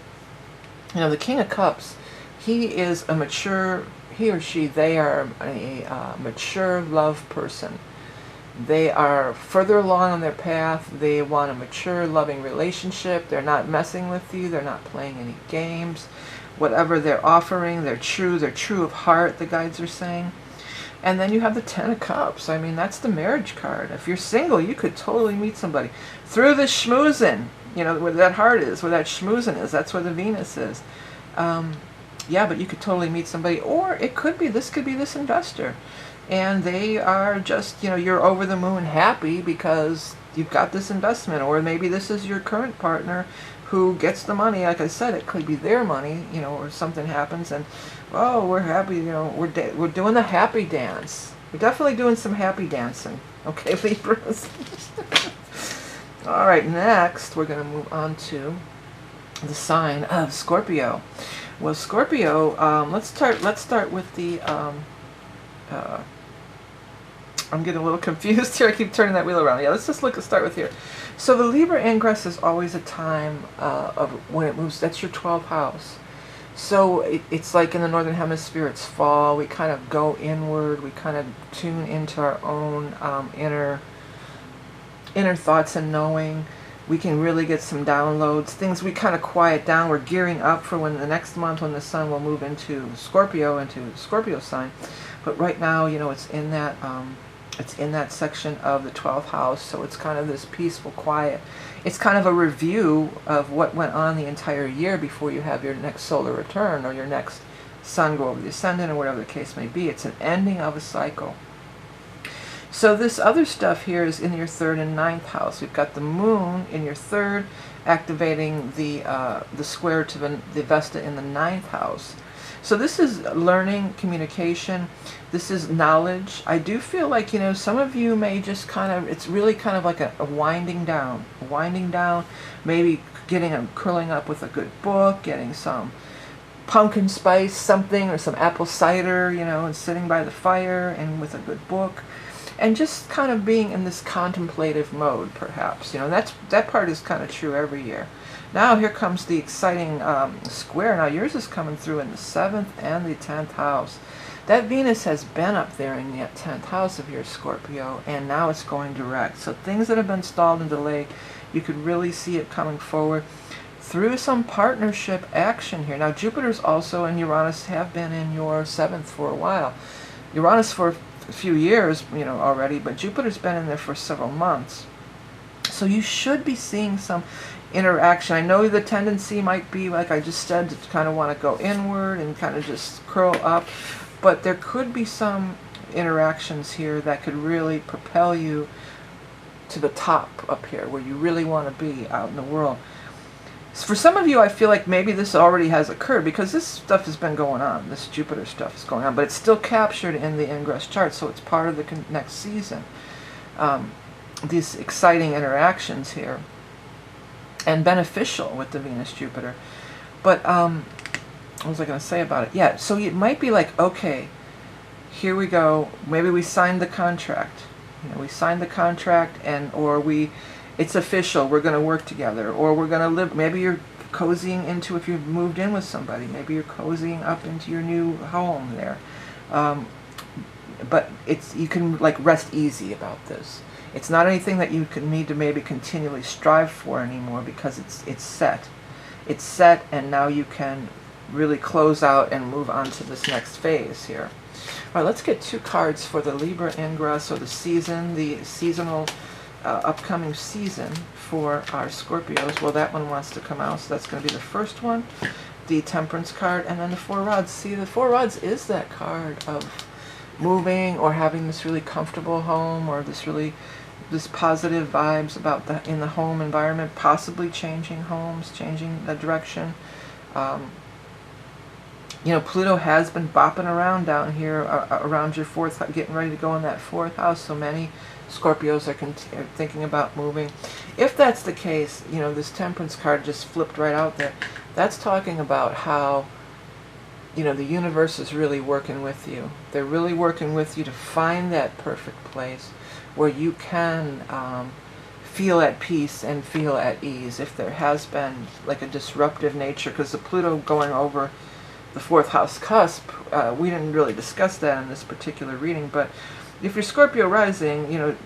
you know, the King of Cups, he is a mature, he or she, they are a mature love person. They are further along on their path. They want a mature, loving relationship. They're not messing with you. They're not playing any games. Whatever they're offering, they're true of heart, the guides are saying. And then you have the 10 of Cups. I mean, that's the marriage card. If you're single, you could totally meet somebody through the schmoozing. You know, where that heart is, where that schmoozing is, that's where the Venus is. Yeah, but you could totally meet somebody. Or it could be this investor. And they are just, you know, you're over the moon happy because you've got this investment. Or maybe this is your current partner who gets the money. Like I said, it could be their money, you know, or something happens and, oh, we're happy, you know, we're doing the happy dance. We're definitely doing some happy dancing. Okay, Libras. All right, next we're going to move on to the sign of Scorpio. Well, Scorpio, let's start with the, I'm getting a little confused here. I keep turning that wheel around. Yeah, let's just start with here. So the Libra Ingress is always a time of when it moves. That's your 12th house. So it's like in the Northern Hemisphere, it's fall. We kind of go inward. We kind of tune into our own inner thoughts and knowing. We can really get some downloads. Things we kind of quiet down. We're gearing up for when the next month when the sun will move into Scorpio sign. But right now, you know, it's in that section of the 12th house, so it's kind of this peaceful, quiet. It's kind of a review of what went on the entire year before you have your next solar return or your next sun go over the ascendant or whatever the case may be. It's an ending of a cycle. So this other stuff here is in your 3rd and 9th house. We've got the moon in your 3rd, activating the square to the Vesta in the 9th house. So this is learning, communication. This is knowledge. I do feel like, you know, some of you may just kind of, it's really kind of like a winding down. Maybe curling up with a good book, getting some pumpkin spice something, or some apple cider, you know, and sitting by the fire and with a good book, and just kind of being in this contemplative mode, perhaps. You know, that part is kind of true every year. Now here comes the exciting square. Now yours is coming through in the 7th and the 10th house. That Venus has been up there in the 10th house of your Scorpio, and now it's going direct. So things that have been stalled and delayed, you could really see it coming forward through some partnership action here. Now Jupiter's also and Uranus have been in your 7th for a while. Uranus for a few years, you know, already, but Jupiter's been in there for several months. So you should be seeing some interaction. I know the tendency might be, like I just said, to kind of want to go inward and kind of just curl up. But there could be some interactions here that could really propel you to the top up here, where you really want to be out in the world. For some of you, I feel like maybe this already has occurred, because this stuff has been going on. This Jupiter stuff is going on, but it's still captured in the Ingress chart, so it's part of the next season. These exciting interactions here, and beneficial with the Venus-Jupiter. But what was I going to say about it? Yeah, so it might be like, okay, here we go. Maybe we signed the contract. You know, we signed the contract, and it's official. We're going to work together, or we're going to live. Maybe you're cozying into, if you've moved in with somebody, maybe you're cozying up into your new home there. But you can like rest easy about this. It's not anything that you can need to maybe continually strive for anymore, because it's set. It's set, and now you can really close out and move on to this next phase here. All right, let's get 2 cards for the Libra Ingress, or the seasonal upcoming season for our Scorpios. Well, that one wants to come out, so that's going to be the first one, the Temperance card, and then the 4 Rods. See, the 4 Rods is that card of moving, or having this really comfortable home, or this positive vibes about in the home environment, possibly changing homes, changing the direction. You know, Pluto has been bopping around down here around your 4th, getting ready to go in that 4th house. So many Scorpios are thinking about moving. If that's the case, you know, this Temperance card just flipped right out there. That's talking about how, you know, the universe is really working with you. They're really working with you to find that perfect place where you can feel at peace and feel at ease. If there has been like a disruptive nature, because the Pluto going over the 4th house cusp, we didn't really discuss that in this particular reading, but if you're Scorpio rising, you know,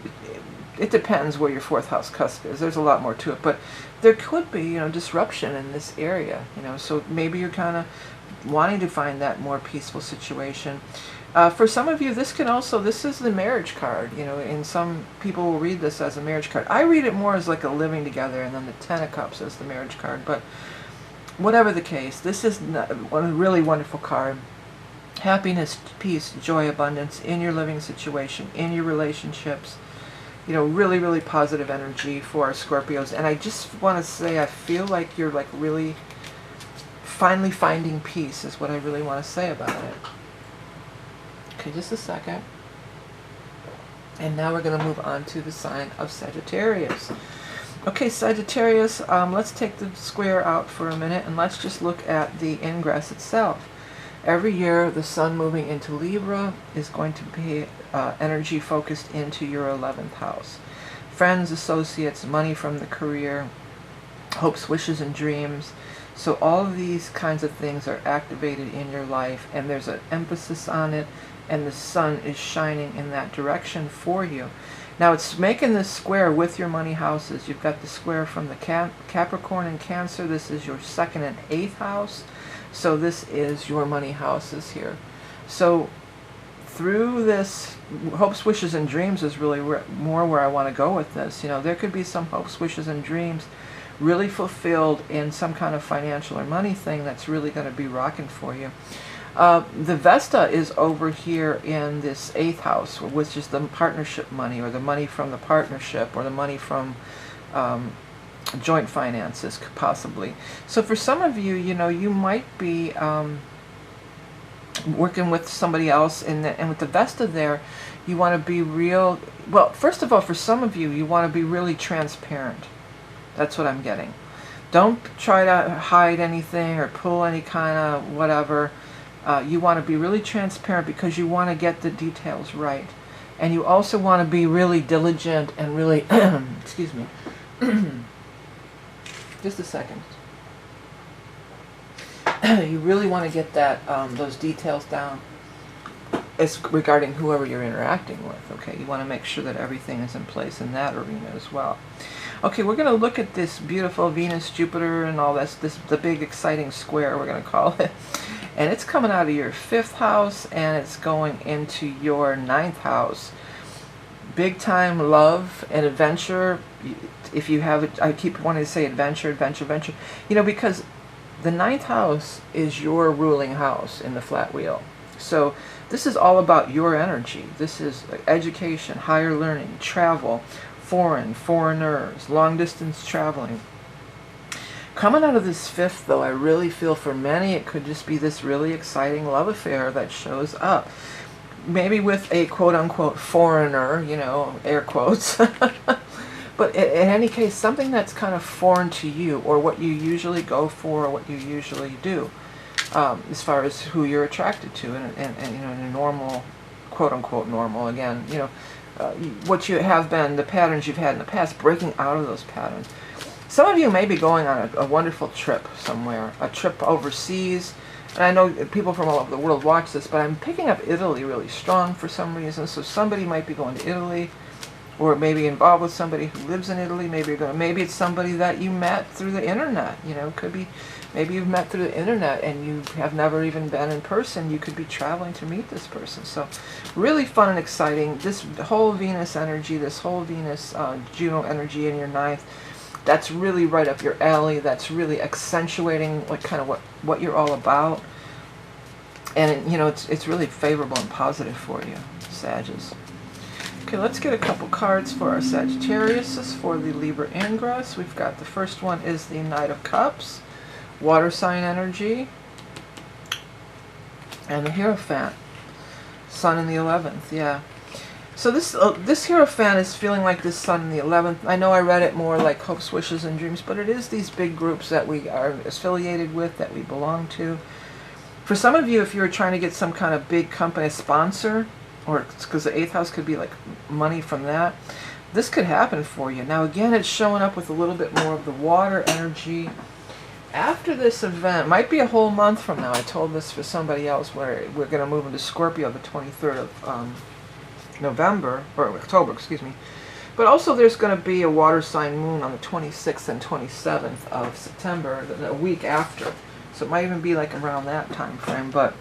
it depends where your 4th house cusp is. There's a lot more to it, but there could be, you know, disruption in this area, you know, so maybe you're kind of wanting to find that more peaceful situation. For some of you, this is the marriage card, you know, and some people will read this as a marriage card. I read it more as like a living together, and then the 10 of Cups as the marriage card, but whatever the case, this is a really wonderful card. Happiness, peace, joy, abundance in your living situation, in your relationships. You know, really, really positive energy for our Scorpios. And I just want to say, I feel like you're like really finally finding peace is what I really want to say about it. Okay, just a second. And now we're going to move on to the sign of Sagittarius. Okay, Sagittarius, let's take the square out for a minute, and let's just look at the Ingress itself. Every year, the Sun moving into Libra is going to be energy focused into your 11th house. Friends, associates, money from the career, hopes, wishes, and dreams. So all of these kinds of things are activated in your life, and there's an emphasis on it, and the Sun is shining in that direction for you. Now it's making this square with your money houses. You've got the square from the Capricorn and Cancer. This is your 2nd and 8th house. So this is your money houses here. So through this, hopes, wishes, and dreams is really more where I want to go with this. You know, there could be some hopes, wishes, and dreams really fulfilled in some kind of financial or money thing that's really going to be rocking for you. The Vesta is over here in this 8th house, which is the partnership money, or the money from the partnership, or the money from joint finances, possibly. So for some of you, you know, you might be working with somebody else, and with the Vesta there, you want to be real. Well, first of all, for some of you, you want to be really transparent. That's what I'm getting. Don't try to hide anything or pull any kind of whatever. You want to be really transparent because you want to get the details right. And you also want to be really diligent and really, excuse me, just a second. You really want to get that those details down as regarding whoever you're interacting with. Okay, you want to make sure that everything is in place in that arena as well. Okay, we're going to look at this beautiful Venus, Jupiter, and all this the big exciting square, we're going to call it. And it's coming out of your 5th house, and it's going into your 9th house. Big time love and adventure. If you have it, I keep wanting to say adventure, adventure, adventure. You know, because the 9th house is your ruling house in the flat wheel. So this is all about your energy. This is education, higher learning, travel, foreigners, long distance traveling. Coming out of this 5th, though, I really feel for many it could just be this really exciting love affair that shows up. Maybe with a quote-unquote foreigner, you know, air quotes. But in any case, something that's kind of foreign to you, or what you usually go for, or what you usually do, as far as who you're attracted to, and you know, in a normal, quote-unquote normal, again, you know, what you have been, the patterns you've had in the past, breaking out of those patterns. Some of you may be going on a wonderful trip somewhere, a trip overseas. And I know people from all over the world watch this, but I'm picking up Italy really strong for some reason. So somebody might be going to Italy, or maybe involved with somebody who lives in Italy. Maybe it's somebody that you met through the internet. You know, could be, maybe you've met through the internet and you have never even been in person. You could be traveling to meet this person. So really fun and exciting. This whole Venus energy, this whole Venus Juno energy in your 9th, that's really right up your alley. That's really accentuating what kind of what you're all about. And you know, it's really favorable and positive for you, Sagittarius. Okay, let's get a couple cards for our Sagittarius for the Libra Ingress. We've got the first one is the Knight of Cups, water sign energy, and the Hierophant, Sun in the 11th. Yeah. So this Hierophant is feeling like this Sun in the 11th. I know I read it more like hopes, wishes, and dreams, but it is these big groups that we are affiliated with, that we belong to. For some of you, if you're trying to get some kind of big company sponsor, or because the 8th house could be like money from that, this could happen for you. Now again, it's showing up with a little bit more of the water energy. After this event, might be a whole month from now, I told this for somebody else, where we're going to move into Scorpio the 23rd of November, or October, excuse me. But also there's going to be a water sign moon on the 26th and 27th of September, a week after. So it might even be like around that time frame. But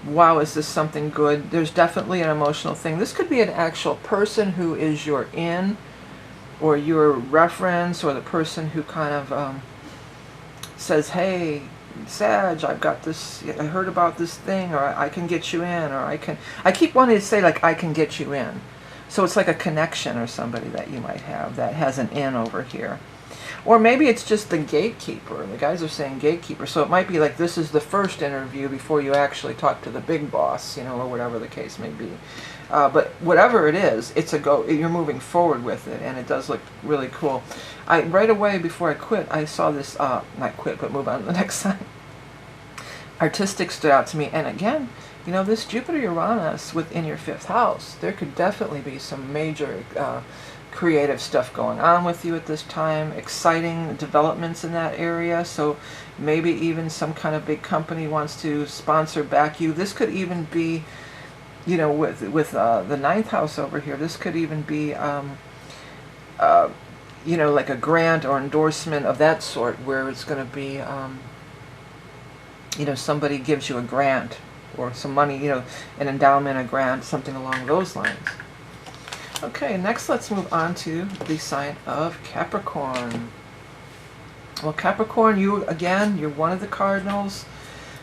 wow, is this something good? There's definitely an emotional thing. This could be an actual person who is your in, or your reference, or the person who kind of says, hey, Sag, I've got this, I heard about this thing, or I can get you in, or I keep wanting to say like I can get you in. So it's like a connection or somebody that you might have that has an in over here. Or maybe it's just the gatekeeper. The guys are saying gatekeeper. So it might be like this is the first interview before you actually talk to the big boss, you know, or whatever the case may be. But whatever it is, it's a go. You're moving forward with it, and it does look really cool. Right away before I quit, I saw this, not quit, but move on to the next sign. Artistic stood out to me. And again, you know, this Jupiter-Uranus within your 5th house, there could definitely be some major creative stuff going on with you at this time. Exciting developments in that area. So maybe even some kind of big company wants to sponsor, back you. This could even be, you know, with the 9th house over here, this could even be, you know, like a grant or endorsement of that sort, where it's going to be, you know, somebody gives you a grant or some money, you know, an endowment, a grant, something along those lines. Okay, next let's move on to the sign of Capricorn. Well, Capricorn, you, again, you're one of the cardinals,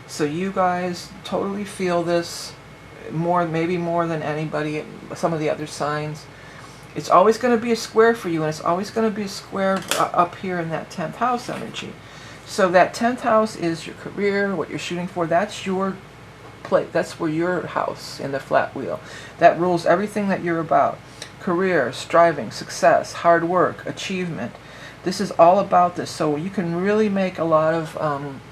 so you guys totally feel this more, maybe more than anybody, some of the other signs. It's always going to be a square for you, and it's always going to be a square up here in that 10th house energy. So that 10th house is your career, what you're shooting for. That's your place. That's where your house in the flat wheel. That rules everything that you're about. Career, striving, success, hard work, achievement. This is all about this. So you can really make a lot of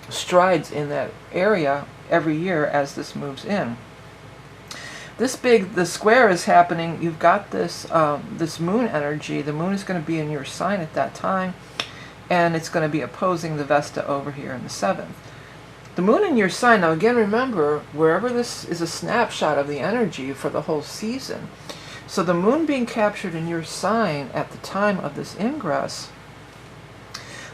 strides in that area every year as this moves in. The square is happening. You've got this this moon energy. The moon is going to be in your sign at that time, and it's going to be opposing the Vesta over here in the 7th. The moon in your sign, now again, remember, wherever this is a snapshot of the energy for the whole season. So the moon being captured in your sign at the time of this ingress,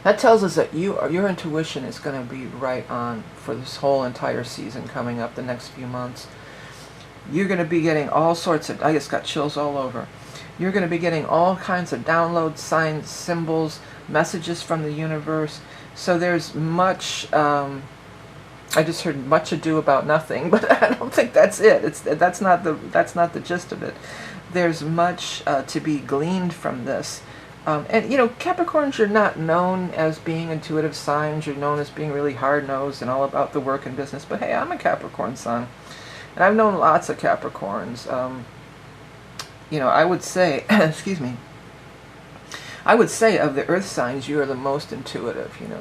that tells us that your intuition is going to be right on for this whole entire season coming up the next few months. You're going to be getting all sorts of, I just got chills all over. You're going to be getting all kinds of downloads, signs, symbols, messages from the universe. So there's much, I just heard much ado about nothing, but I don't think that's it. That's not the gist of it. There's much to be gleaned from this. And you know, Capricorns, you're not known as being intuitive signs. You're known as being really hard-nosed and all about the work and business. But hey, I'm a Capricorn sun, and I've known lots of Capricorns. You know, I would say, excuse me, I would say of the earth signs, you are the most intuitive. You know,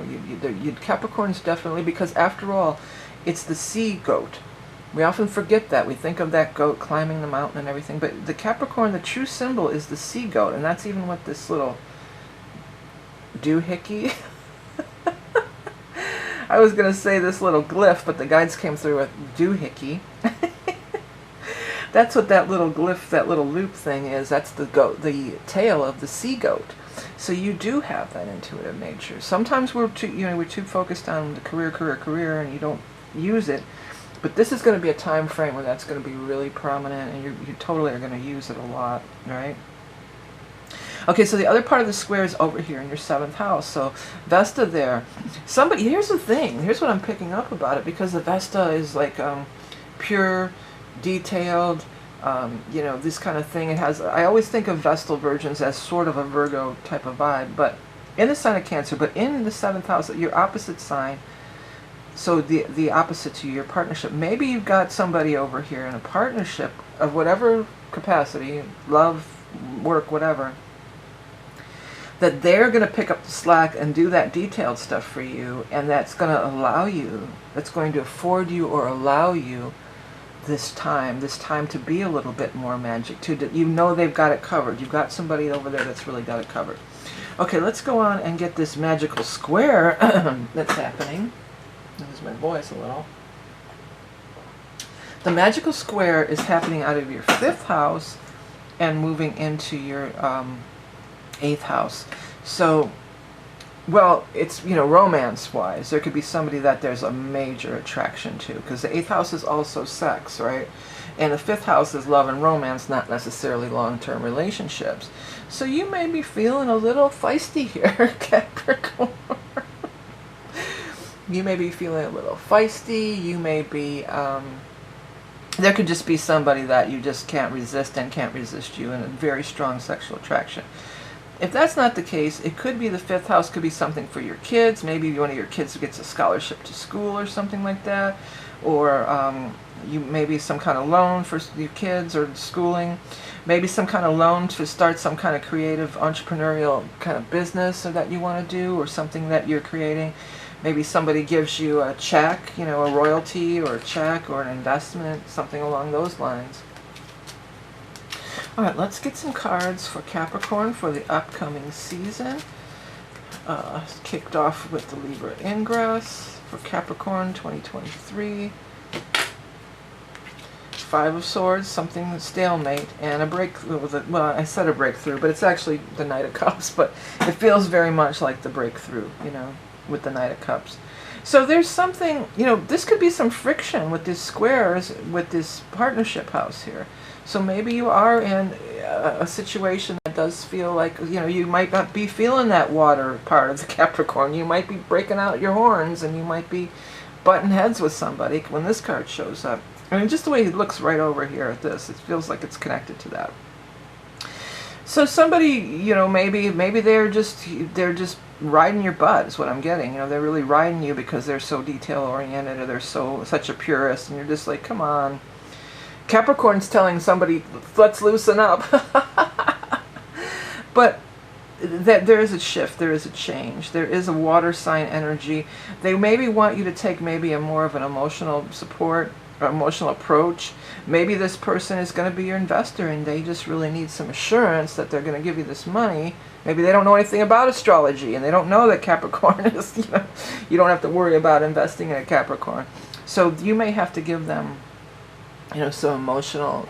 Capricorns definitely, because after all, it's the sea goat. We often forget that. We think of that goat climbing the mountain and everything, but the Capricorn, the true symbol, is the sea goat, and that's even what this little doohickey. I was going to say this little glyph, but the guides came through with doohickey. That's what that little glyph, that little loop thing is. That's the goat, the tail of the sea goat. So you do have that intuitive nature. Sometimes we're too focused on the career, and you don't use it. But this is going to be a time frame where that's going to be really prominent, and you totally are going to use it a lot, right? Okay, so the other part of the square is over here in your 7th house. So Vesta there. Here's the thing. Here's what I'm picking up about it, because the Vesta is like pure, detailed, you know, this kind of thing. It has, I always think of Vestal virgins as sort of a Virgo type of vibe, but in the sign of Cancer, but in the 7th house, your opposite sign. So the opposite to your partnership. Maybe you've got somebody over here in a partnership of whatever capacity, love, work, whatever, that they're going to pick up the slack and do that detailed stuff for you, and that's going to allow you, that's going to afford you or allow you this time to be a little bit more magic too. You know they've got it covered. You've got somebody over there that's really got it covered. Okay, let's go on and get this magical square that's happening. Lose my voice a little. The magical square is happening out of your 5th house and moving into your 8th house. So, well, it's, you know, romance-wise, there could be somebody that there's a major attraction to, because the 8th house is also sex, right? And the 5th house is love and romance, not necessarily long-term relationships. So you may be feeling a little feisty here, Capricorn. You may be feeling a little feisty. You may be, there could just be somebody that you just can't resist and can't resist you, and a very strong sexual attraction. If that's not the case, it could be the 5th house could be something for your kids. Maybe one of your kids gets a scholarship to school or something like that. Or you maybe some kind of loan for your kids or schooling. Maybe some kind of loan to start some kind of creative entrepreneurial kind of business that you want to do, or something that you're creating. Maybe somebody gives you a check, you know, a royalty or a check or an investment, something along those lines. All right, let's get some cards for Capricorn for the upcoming season. Kicked off with the Libra Ingress for Capricorn 2023. 5 of Swords, something stalemate, and a breakthrough with it. Well, I said a breakthrough, but it's actually the Knight of Cups, but it feels very much like the breakthrough, you know, with the Knight of Cups. So there's something, you know, this could be some friction with these squares with this partnership house here. So maybe you are in a situation that does feel like, you know, you might not be feeling that water part of the Capricorn. You might be breaking out your horns, and you might be butting heads with somebody when this card shows up. I mean, just the way it looks right over here at this, it feels like it's connected to that. So somebody, you know, maybe they're just riding your butt is what I'm getting. You know, they're really riding you because they're so detail oriented, or they're such a purist, and you're just like, come on. Capricorn's telling somebody, let's loosen up. But that there is a shift, there is a change, there is a water sign energy. They maybe want you to take maybe a more of an emotional support or emotional approach. Maybe this person is going to be your investor and they just really need some assurance that they're going to give you this money. Maybe they don't know anything about astrology and they don't know that Capricorn is, you don't have to worry about investing in a Capricorn. So you may have to give them, some emotional,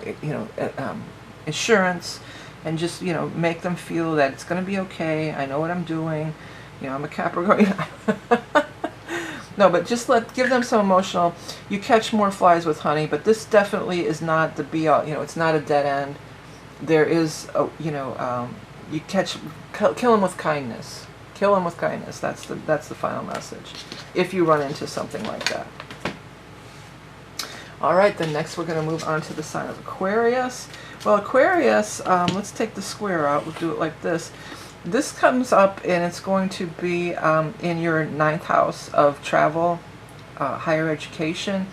assurance, and just, make them feel that it's going to be okay. I know what I'm doing. I'm a Capricorn. No, but just give them some emotional. You catch more flies with honey, but this definitely is not the be all. It's not a dead end. There is, you kill them with kindness. Kill them with kindness. That's the final message. If you run into something like that. All right, then next we're going to move on to the sign of Aquarius. Well, Aquarius, let's take the square out. We'll do it like this. This comes up and it's going to be in your 9th house of travel, higher education.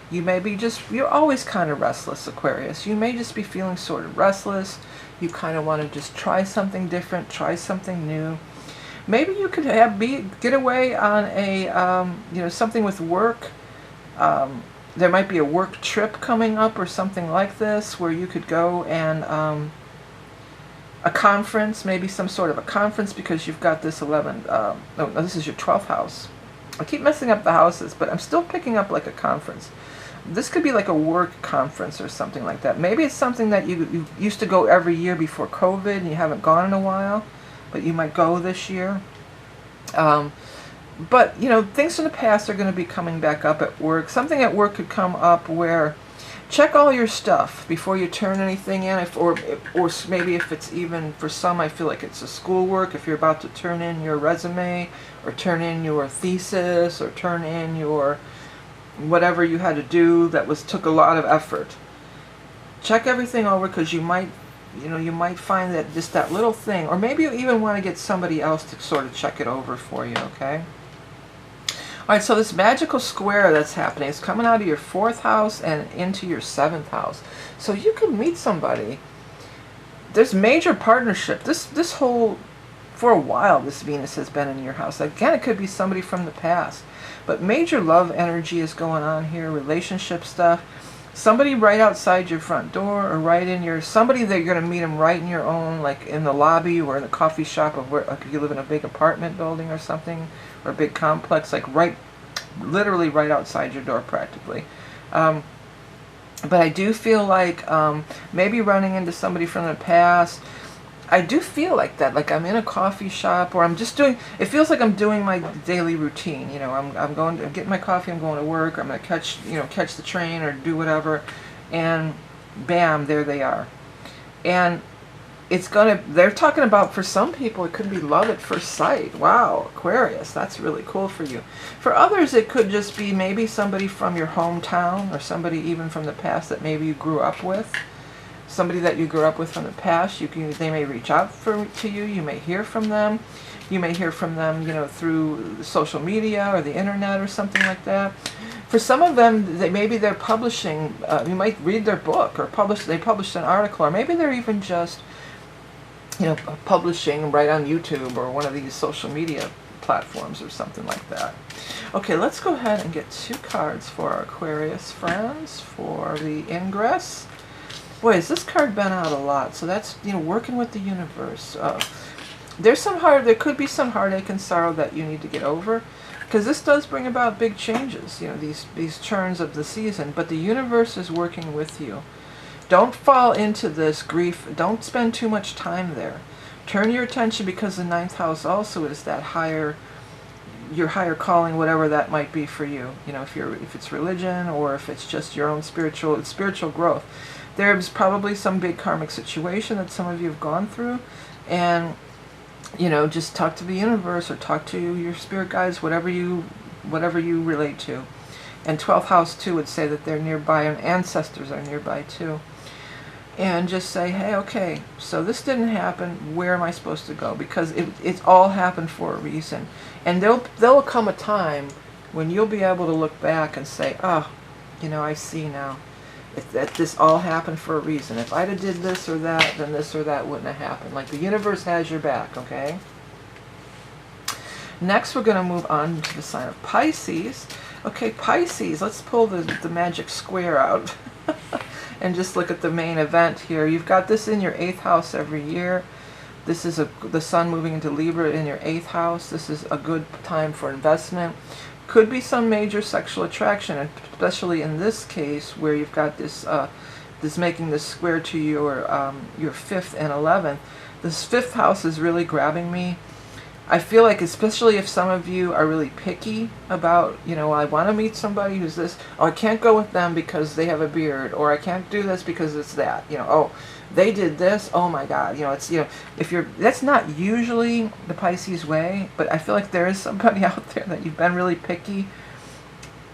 You may be you're always kind of restless, Aquarius. You may just be feeling sort of restless. You kind of want to just try something different, try something new. Maybe you could get away on a, something with work. There might be a work trip coming up or something like this where you could go and a conference, maybe some sort of a conference, because you've got this 11th, no, this is your 12th house. I keep messing up the houses, but I'm still picking up like a conference. This could be like a work conference or something like that. Maybe it's something that you used to go every year before COVID and you haven't gone in a while, but you might go this year. But, things from the past are going to be coming back up at work. Something at work could come up where check all your stuff before you turn anything in. Or maybe if it's even, for some, I feel like it's a schoolwork. If you're about to turn in your resume or turn in your thesis or turn in your whatever you had to do that took a lot of effort. Check everything over, because you might find that just that little thing, or maybe you even want to get somebody else to sort of check it over for you, okay? All right, so this magical square that's happening is coming out of your 4th house and into your 7th house. So you can meet somebody. There's major partnership. This whole, for a while, this Venus has been in your house. Again, it could be somebody from the past. But major love energy is going on here, relationship stuff. Somebody right outside your front door, or right in somebody that you're going to meet them right in your own, like in the lobby or in the coffee shop of where, like you live in a big apartment building or something, or a big complex, like literally right outside your door practically. But I do feel like maybe running into somebody from the past. I do feel like that, like I'm in a coffee shop, or I'm just it feels like I'm doing my daily routine. I'm getting my coffee, I'm going to work, I'm going to catch the train or do whatever, and bam, there they are. And they're talking about, for some people, it could be love at first sight. Wow, Aquarius, that's really cool for you. For others, it could just be maybe somebody from your hometown, or somebody even from the past that maybe you grew up with. Somebody that you grew up with from the past, they may reach out to you. You may hear from them. You may hear from them, through social media or the internet or something like that. For some of them, maybe they're publishing. You might read their book, or they published an article, or maybe they're even just, publishing right on YouTube or one of these social media platforms or something like that. Okay, let's go ahead and get 2 cards for our Aquarius friends for the Ingress. Boy, has this card been out a lot. So that's, working with the universe. There could be some heartache and sorrow that you need to get over, because this does bring about big changes, these turns of the season, but the universe is working with you. Don't fall into this grief. Don't spend too much time there. Turn your attention, because the 9th house also is that your higher calling, whatever that might be for you. If it's religion, or if it's just your own spiritual growth. There's probably some big karmic situation that some of you have gone through, and just talk to the universe, or talk to your spirit guides, whatever you relate to. And 12th house too would say that they're nearby, and ancestors are nearby too. And just say, hey, okay, so this didn't happen. Where am I supposed to go? Because it's all happened for a reason. And there'll come a time when you'll be able to look back and say, oh, I see now. That this all happened for a reason. If I'd have did this or that, then this or that wouldn't have happened. Like the universe has your back, okay? Next, we're going to move on to the sign of Pisces. Okay, Pisces, let's pull the magic square out and just look at the main event here. You've got this in your 8th house every year. This is the sun moving into Libra in your 8th house. This is a good time for investment. Could be some major sexual attraction, especially in this case where you've got this this making this square to your 5th and 11th. This 5th house is really grabbing me. I feel like, especially if some of you are really picky about, you know, I want to meet somebody who's this, oh, I can't go with them because they have a beard, or I can't do this because it's that, you know, oh, they did this, oh my God, you know, it's, you know, if you're, that's not usually the Pisces way, but I feel like there is somebody out there that you've been really picky.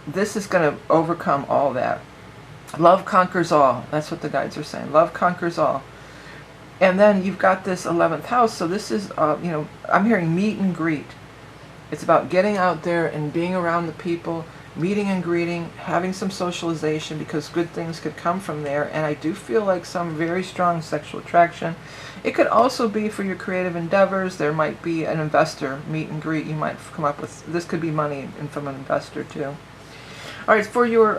This is going to overcome all that. Love conquers all. That's what the guides are saying. Love conquers all. And then you've got this 11th house, so this is, you know, I'm hearing meet and greet. It's about getting out there and being around the people, meeting and greeting, having some socialization, because good things could come from there. And I do feel like some very strong sexual attraction. It could also be for your creative endeavors. There might be an investor meet and greet. You might come up with, this could be money and from an investor too. All right, for your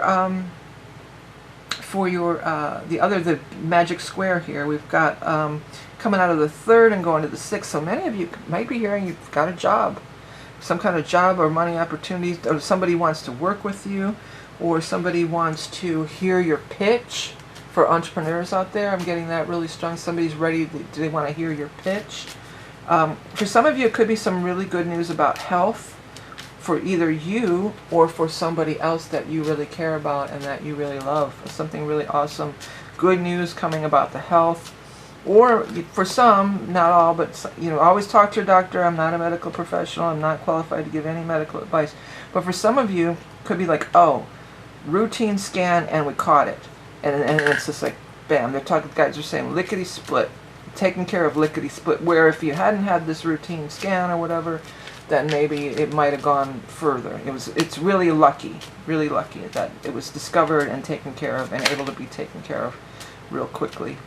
the magic square here, we've got coming out of the 3rd and going to the 6th. So many of you might be hearing you've got a job, some kind of job or money opportunities, or somebody wants to work with you, or somebody wants to hear your pitch. For entrepreneurs out there, I'm getting that really strong. Somebody's ready, they want to hear your pitch. For some of you, it could be some really good news about health, for either you or for somebody else that you really care about and that you really love. Something really awesome. Good news coming about the health. Or for some, not all, but you know, always talk to your doctor. I'm not a medical professional. I'm not qualified to give any medical advice. But for some of you, it could be like, oh, routine scan and we caught it. And it's just like, bam, they're talking, the guys are saying lickety split. Taking care of lickety split. Where if you hadn't had this routine scan or whatever, then maybe it might have gone further. It's really lucky that it was discovered and taken care of and able to be taken care of real quickly.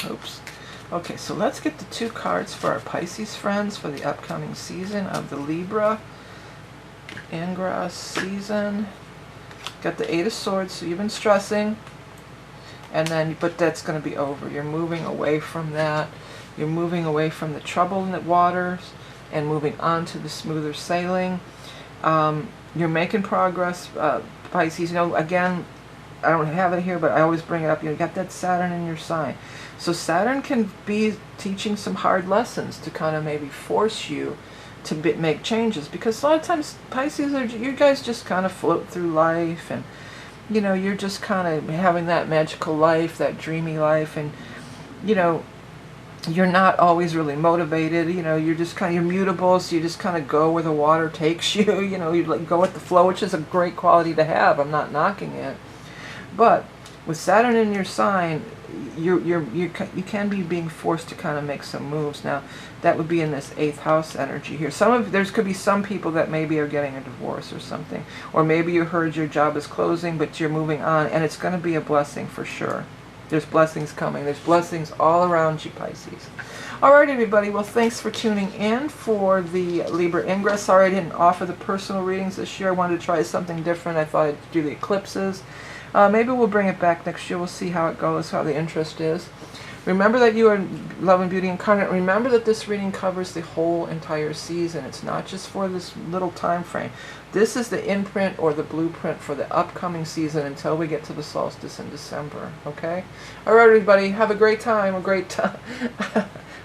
Oops. Okay, so let's get the 2 cards for our Pisces friends for the upcoming season of the Libra Ingress season. Got the 8 of Swords, so you've been stressing, and then, but that's going to be over. You're moving away from that. You're moving away from the trouble in the waters and moving on to the smoother sailing. You're making progress, Pisces. You know, again, I don't have it here, but I always bring it up. You got that Saturn in your sign. So Saturn can be teaching some hard lessons to kind of maybe force you to make changes. Because a lot of times, Pisces, you guys just kind of float through life. And, you know, you're just kind of having that magical life, that dreamy life. And, you know, you're not always really motivated, you know, you're just kind of, you're mutable, so you just kind of go where the water takes you, you know, you like go with the flow, which is a great quality to have. I'm not knocking it. But with Saturn in your sign, you can be being forced to kind of make some moves. Now, that would be in this 8th house energy here. There could be some people that maybe are getting a divorce or something, or maybe you heard your job is closing, but you're moving on, and it's going to be a blessing for sure. There's blessings coming. There's blessings all around you, Pisces. All right, everybody. Well, thanks for tuning in for the Libra Ingress. Sorry I didn't offer the personal readings this year. I wanted to try something different. I thought I'd do the eclipses. Maybe we'll bring it back next year. We'll see how it goes, how the interest is. Remember that you are Love and Beauty Incarnate. Remember that this reading covers the whole entire season. It's not just for this little time frame. This is the imprint or the blueprint for the upcoming season until we get to the solstice in December. Okay? All right, everybody. Have a great time.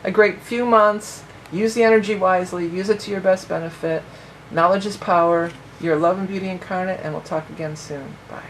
A great few months. Use the energy wisely. Use it to your best benefit. Knowledge is power. You're Love and Beauty Incarnate, and we'll talk again soon. Bye.